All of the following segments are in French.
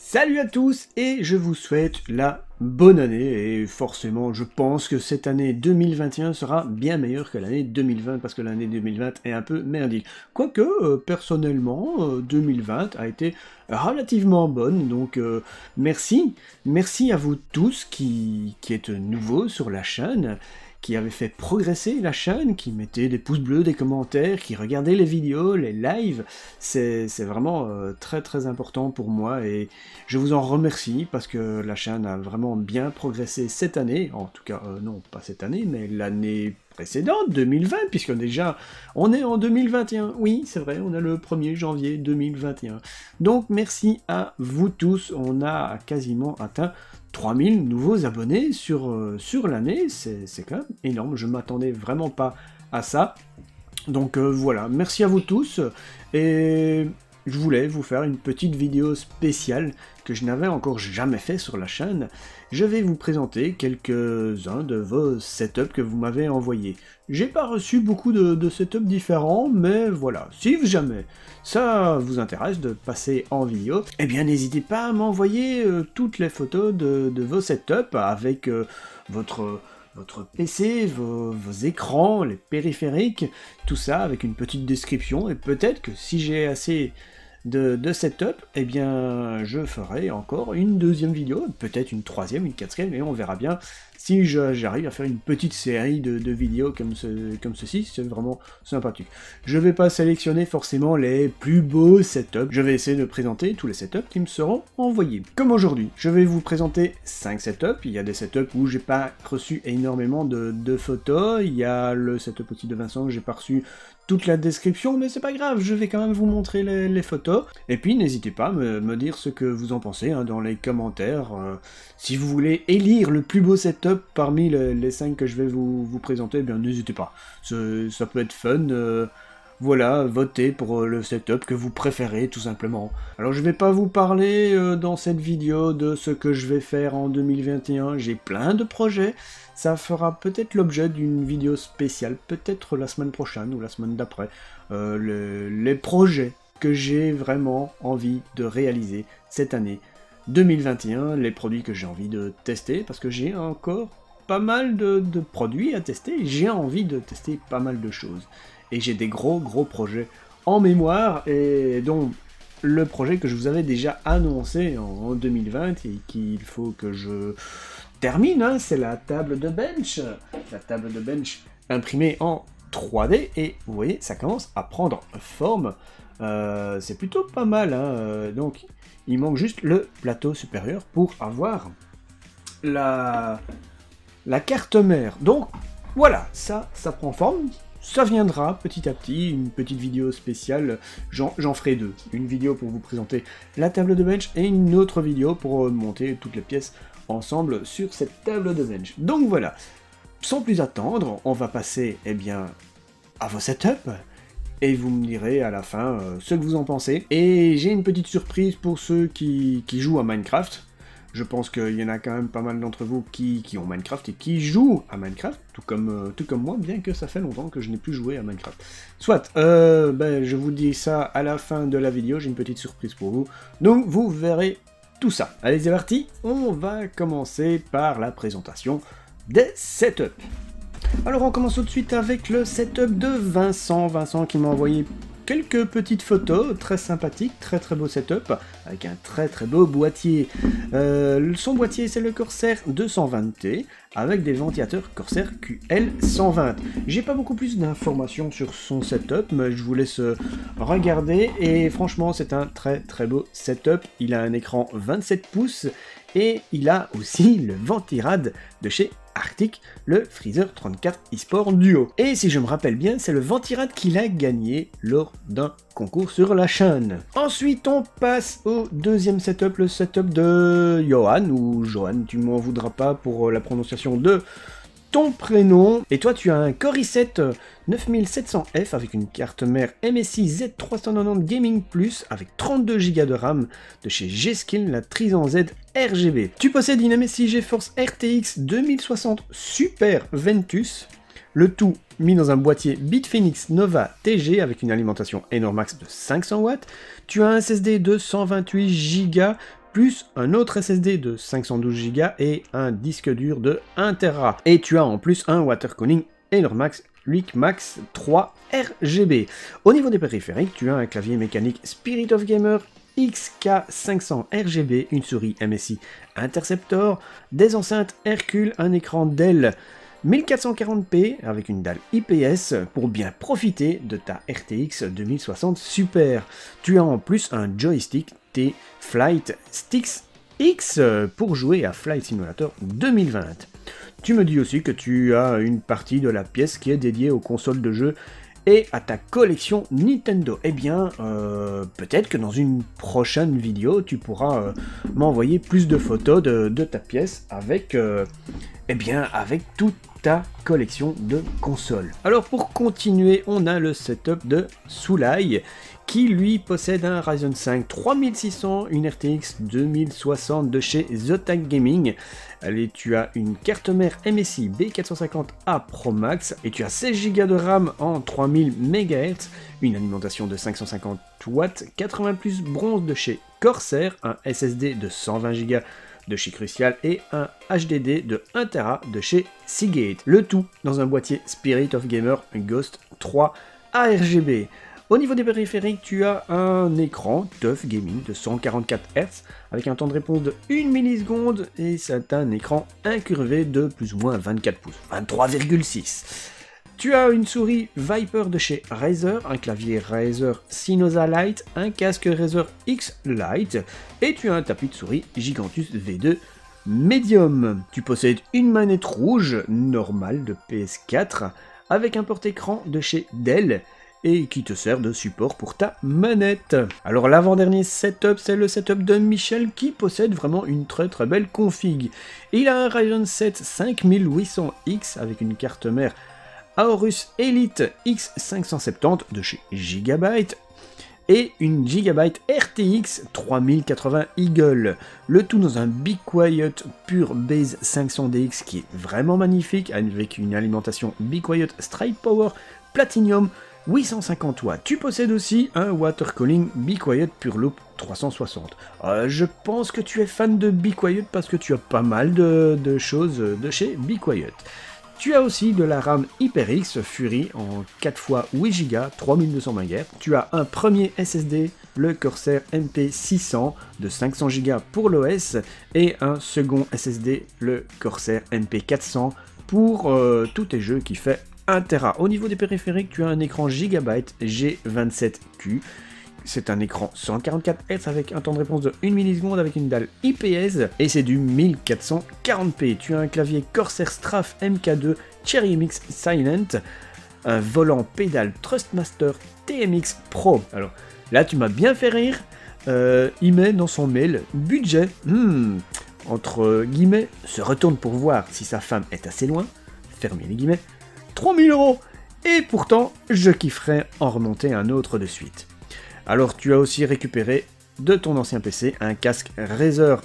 Salut à tous et je vous souhaite la bonne année et forcément je pense que cette année 2021 sera bien meilleure que l'année 2020 parce que l'année 2020 est un peu merdique. Quoique personnellement 2020 a été relativement bonne donc merci à vous tous qui êtes nouveaux sur la chaîne, qui avaient fait progresser la chaîne, qui mettaient des pouces bleus, des commentaires, qui regardaient les vidéos, les lives. C'est vraiment très important pour moi et je vous en remercie parce que la chaîne a vraiment bien progressé cette année, en tout cas non pas cette année mais l'année précédente, 2020, puisque déjà on est en 2021, oui c'est vrai, on a le 1er janvier 2021. Donc merci à vous tous, on a quasiment atteint 3000 nouveaux abonnés sur l'année, c'est quand même énorme, je m'attendais vraiment pas à ça. Donc voilà, merci à vous tous, et je voulais vous faire une petite vidéo spéciale que je n'avais encore jamais fait sur la chaîne. Je vais vous présenter quelques-uns de vos setups que vous m'avez envoyés. J'ai pas reçu beaucoup de setups différents, mais voilà, si jamais ça vous intéresse de passer en vidéo, eh bien n'hésitez pas à m'envoyer toutes les photos de vos setups avec votre PC, vos écrans, les périphériques, tout ça avec une petite description, et peut-être que si j'ai assez de setup, eh bien je ferai encore une deuxième vidéo, peut-être une troisième, une quatrième, et on verra bien si j'arrive à faire une petite série de vidéos comme ceci, c'est vraiment sympathique. Je vais pas sélectionner forcément les plus beaux setups, je vais essayer de présenter tous les setups qui me seront envoyés. Comme aujourd'hui, je vais vous présenter 5 setups, il y a des setups où j'ai pas reçu énormément de photos, il y a le setup aussi de Vincent, j'ai pas reçu toute la description, mais c'est pas grave, je vais quand même vous montrer les photos. Et puis n'hésitez pas à me dire ce que vous en pensez hein, dans les commentaires. Si vous voulez élire le plus beau setup parmi les 5 que je vais vous présenter, eh bien n'hésitez pas. Ça peut être fun. Voilà, votez pour le setup que vous préférez, tout simplement. Alors je vais pas vous parler dans cette vidéo de ce que je vais faire en 2021, j'ai plein de projets, ça fera peut-être l'objet d'une vidéo spéciale, peut-être la semaine prochaine ou la semaine d'après, les projets que j'ai vraiment envie de réaliser cette année 2021, les produits que j'ai envie de tester, parce que j'ai encore pas mal de produits à tester, j'ai envie de tester pas mal de choses. Et j'ai des gros projets en mémoire, et donc le projet que je vous avais déjà annoncé en 2020 et qu'il faut que je termine, hein, c'est la table de bench. La table de bench imprimée en 3D, et vous voyez, ça commence à prendre forme. C'est plutôt pas mal, hein, donc il manque juste le plateau supérieur pour avoir la carte mère. Donc voilà, ça prend forme. Ça viendra petit à petit, une petite vidéo spéciale, j'en ferai deux. Une vidéo pour vous présenter la table de bench et une autre vidéo pour monter toutes les pièces ensemble sur cette table de bench. Donc voilà, sans plus attendre, on va passer eh bien, à vos setups, et vous me direz à la fin ce que vous en pensez. Et j'ai une petite surprise pour ceux qui jouent à Minecraft. Je pense qu'il y en a quand même pas mal d'entre vous qui ont Minecraft et qui jouent à Minecraft, tout comme moi, bien que ça fait longtemps que je n'ai plus joué à Minecraft. Soit, je vous dis ça à la fin de la vidéo, j'ai une petite surprise pour vous, donc vous verrez tout ça. Allez, c'est parti, on va commencer par la présentation des setups. Alors on commence tout de suite avec le setup de Vincent. Vincent qui m'a envoyé quelques petites photos, très sympathiques, très beau setup, avec un très beau boîtier. Son boîtier c'est le Corsair 220T, avec des ventilateurs Corsair QL120. J'ai pas beaucoup plus d'informations sur son setup, mais je vous laisse regarder, et franchement c'est un très beau setup. Il a un écran 27 pouces, et il a aussi le Ventirad de chez Arctic, le Freezer 34 eSport Duo. Et si je me rappelle bien, c'est le Ventirad qu'il a gagné lors d'un concours sur la chaîne. Ensuite, on passe au deuxième setup, le setup de Johan, ou Johan, tu m'en voudras pas pour la prononciation de ton prénom. Et toi, tu as un Core i7 9700F avec une carte mère MSI Z390 Gaming Plus avec 32 Go de RAM de chez G-Skill, la Trizan Z RGB. Tu possèdes une MSI GeForce RTX 2060 Super Ventus, le tout mis dans un boîtier Bitfenix Nova TG avec une alimentation Enormax de 500 watts. Tu as un SSD de 128 Go plus un autre SSD de 512 Go et un disque dur de 1 Tera. Et tu as en plus un water cooling Aeromax Max 3 RGB. Au niveau des périphériques, tu as un clavier mécanique Spirit of Gamer XK500 RGB, une souris MSI Interceptor, des enceintes Hercule, un écran Dell 1440p avec une dalle IPS pour bien profiter de ta RTX 2060 Super. Tu as en plus un joystick T-Flight Stix X pour jouer à Flight Simulator 2020. Tu me dis aussi que tu as une partie de la pièce qui est dédiée aux consoles de jeux et à ta collection Nintendo. Eh bien, peut-être que dans une prochaine vidéo, tu pourras m'envoyer plus de photos de ta pièce avec, avec toute ta collection de consoles. Alors pour continuer, on a le setup de Soulai, qui lui possède un Ryzen 5 3600, une RTX 2060 de chez Zotac Gaming. Allez, tu as une carte mère MSI B450A Pro Max et tu as 16 Go de RAM en 3000 MHz, une alimentation de 550 watts, 80 plus bronze de chez Corsair, un SSD de 120 Go de chez Crucial et un HDD de 1 Tera de chez Seagate. Le tout dans un boîtier Spirit of Gamer Ghost 3 ARGB. Au niveau des périphériques, tu as un écran TUF Gaming de 144 Hz avec un temps de réponse de 1 milliseconde et c'est un écran incurvé de plus ou moins 24 pouces, 23,6. Tu as une souris Viper de chez Razer, un clavier Razer Synosa Lite, un casque Razer X Lite et tu as un tapis de souris Gigantus V2 Medium. Tu possèdes une manette rouge normale de PS4 avec un porte-écran de chez Dell et qui te sert de support pour ta manette. Alors l'avant-dernier setup, c'est le setup de Michel qui possède vraiment une très belle config. Il a un Ryzen 7 5800X avec une carte mère Aorus Elite X570 de chez Gigabyte et une Gigabyte RTX 3080 Eagle. Le tout dans un Be Quiet Pure Base 500DX qui est vraiment magnifique avec une alimentation Be Quiet Straight Power Platinum 850 watts. Tu possèdes aussi un water cooling Be Quiet Pure Loop 360. Je pense que tu es fan de Be Quiet parce que tu as pas mal de choses de chez Be Quiet. Tu as aussi de la RAM HyperX Fury en 4x8 Go, 3200 MHz. Tu as un premier SSD, le Corsair MP600 de 500 Go pour l'OS et un second SSD, le Corsair MP400 pour tous tes jeux qui fait 1 Tera. Au niveau des périphériques, tu as un écran Gigabyte G27Q. C'est un écran 144 Hz avec un temps de réponse de 1 milliseconde avec une dalle IPS et c'est du 1440p. Tu as un clavier Corsair Strafe MK2 Cherry MX Silent, un volant pédale Trustmaster TMX Pro. Alors là, tu m'as bien fait rire. Il met dans son mail budget, entre guillemets, se retourne pour voir si sa femme est assez loin, fermez les guillemets, 3000 €. Et pourtant, je kifferais en remonter un autre de suite. Alors tu as aussi récupéré de ton ancien PC un casque Razer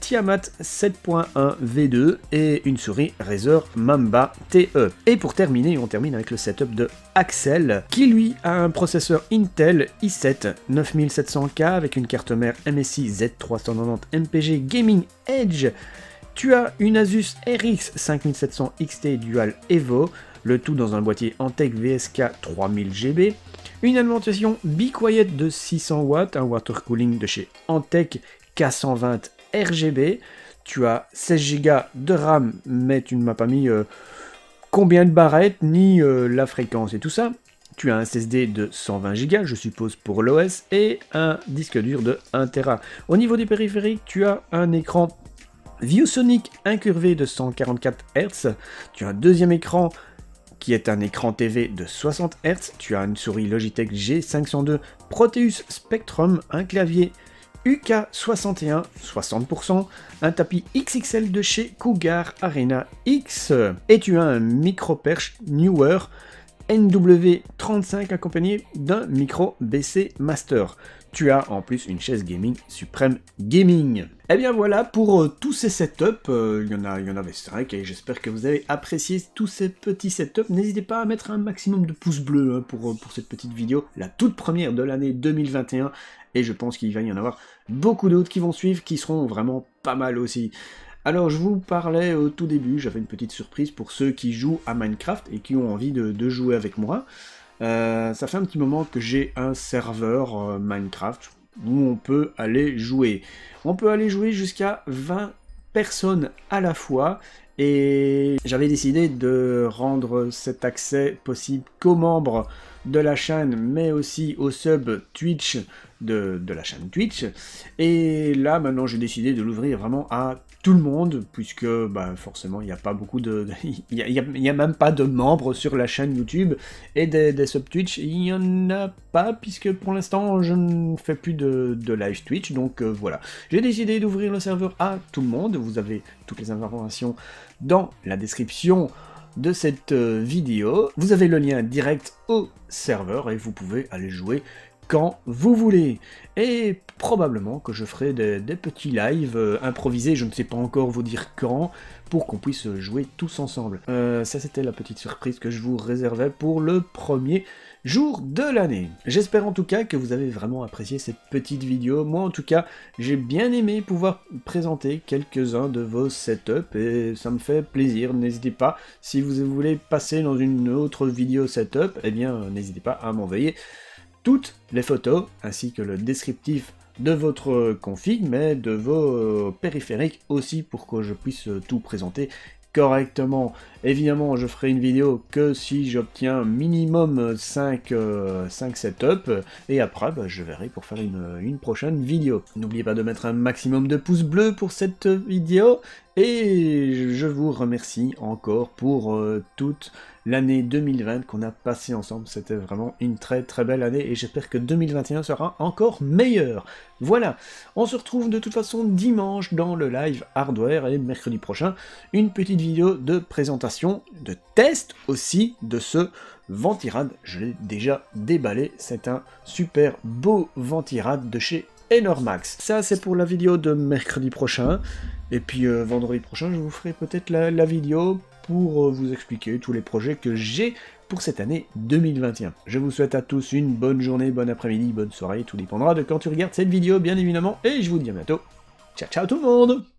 Tiamat 7.1 V2 et une souris Razer Mamba TE. Et pour terminer, on termine avec le setup de Axel qui lui a un processeur Intel i7 9700K avec une carte mère MSI Z390 MPG Gaming Edge. Tu as une Asus RX 5700 XT Dual Evo, le tout dans un boîtier Antec VSK 3000 GB, une alimentation Be Quiet de 600 watts, un water cooling de chez Antec K120 RGB, tu as 16 Go de RAM, mais tu ne m'as pas mis combien de barrettes, ni la fréquence et tout ça. Tu as un SSD de 120 Go, je suppose pour l'OS, et un disque dur de 1 Tera. Au niveau des périphériques, tu as un écran ViewSonic incurvé de 144 Hz, tu as un deuxième écran qui est un écran TV de 60 Hz, tu as une souris Logitech G502 Proteus Spectrum, un clavier UK61 60%, un tapis XXL de chez Cougar Arena X, et tu as un micro perche Newer NW35 accompagné d'un micro BC Master. Tu as en plus une chaise gaming Supreme Gaming. Et bien voilà pour tous ces setups, il y en avait 5 et j'espère que vous avez apprécié tous ces petits setups. N'hésitez pas à mettre un maximum de pouces bleus hein, pour cette petite vidéo, la toute première de l'année 2021. Et je pense qu'il va y en avoir beaucoup d'autres qui vont suivre, qui seront vraiment pas mal aussi. Alors je vous parlais au tout début, j'avais une petite surprise pour ceux qui jouent à Minecraft et qui ont envie de jouer avec moi. Ça fait un petit moment que j'ai un serveur Minecraft où on peut aller jouer. On peut aller jouer jusqu'à 20 personnes à la fois. Et j'avais décidé de rendre cet accès possible qu'aux membres de la chaîne, mais aussi aux subs Twitch de la chaîne Twitch. Et là, maintenant, j'ai décidé de l'ouvrir vraiment à tout le monde, puisque bah, forcément, il n'y a pas beaucoup de... Il y a même pas de membres sur la chaîne YouTube, et des subs Twitch, il n'y en a pas, puisque pour l'instant, je ne fais plus de live Twitch, donc voilà. J'ai décidé d'ouvrir le serveur à tout le monde, vous avez toutes les informations dans la description de cette vidéo. Vous avez le lien direct au serveur et vous pouvez aller jouer quand vous voulez. Et probablement que je ferai des petits lives improvisés, je ne sais pas encore vous dire quand, pour qu'on puisse jouer tous ensemble. Ça c'était la petite surprise que je vous réservais pour le premier jour de l'année. J'espère en tout cas que vous avez vraiment apprécié cette petite vidéo. Moi en tout cas, j'ai bien aimé pouvoir présenter quelques-uns de vos setups et ça me fait plaisir. N'hésitez pas, si vous voulez passer dans une autre vidéo setup, eh bien n'hésitez pas à m'envoyer toutes les photos ainsi que le descriptif de votre config, mais de vos périphériques aussi pour que je puisse tout présenter correctement. Évidemment, je ferai une vidéo que si j'obtiens minimum 5 setups, et après, bah, je verrai pour faire une prochaine vidéo. N'oubliez pas de mettre un maximum de pouces bleus pour cette vidéo, et je vous remercie encore pour toute l'année 2020 qu'on a passé ensemble. C'était vraiment une très très belle année, et j'espère que 2021 sera encore meilleur. Voilà, on se retrouve de toute façon dimanche dans le live hardware, et mercredi prochain, une petite vidéo de présentation, de test aussi de ce Ventirad. Je l'ai déjà déballé, c'est un super beau Ventirad de chez Enormax. Ça c'est pour la vidéo de mercredi prochain, et puis vendredi prochain je vous ferai peut-être la vidéo pour vous expliquer tous les projets que j'ai pour cette année 2021. Je vous souhaite à tous une bonne journée, bon après-midi, bonne soirée, tout dépendra de quand tu regardes cette vidéo bien évidemment, et je vous dis à bientôt. Ciao ciao tout le monde!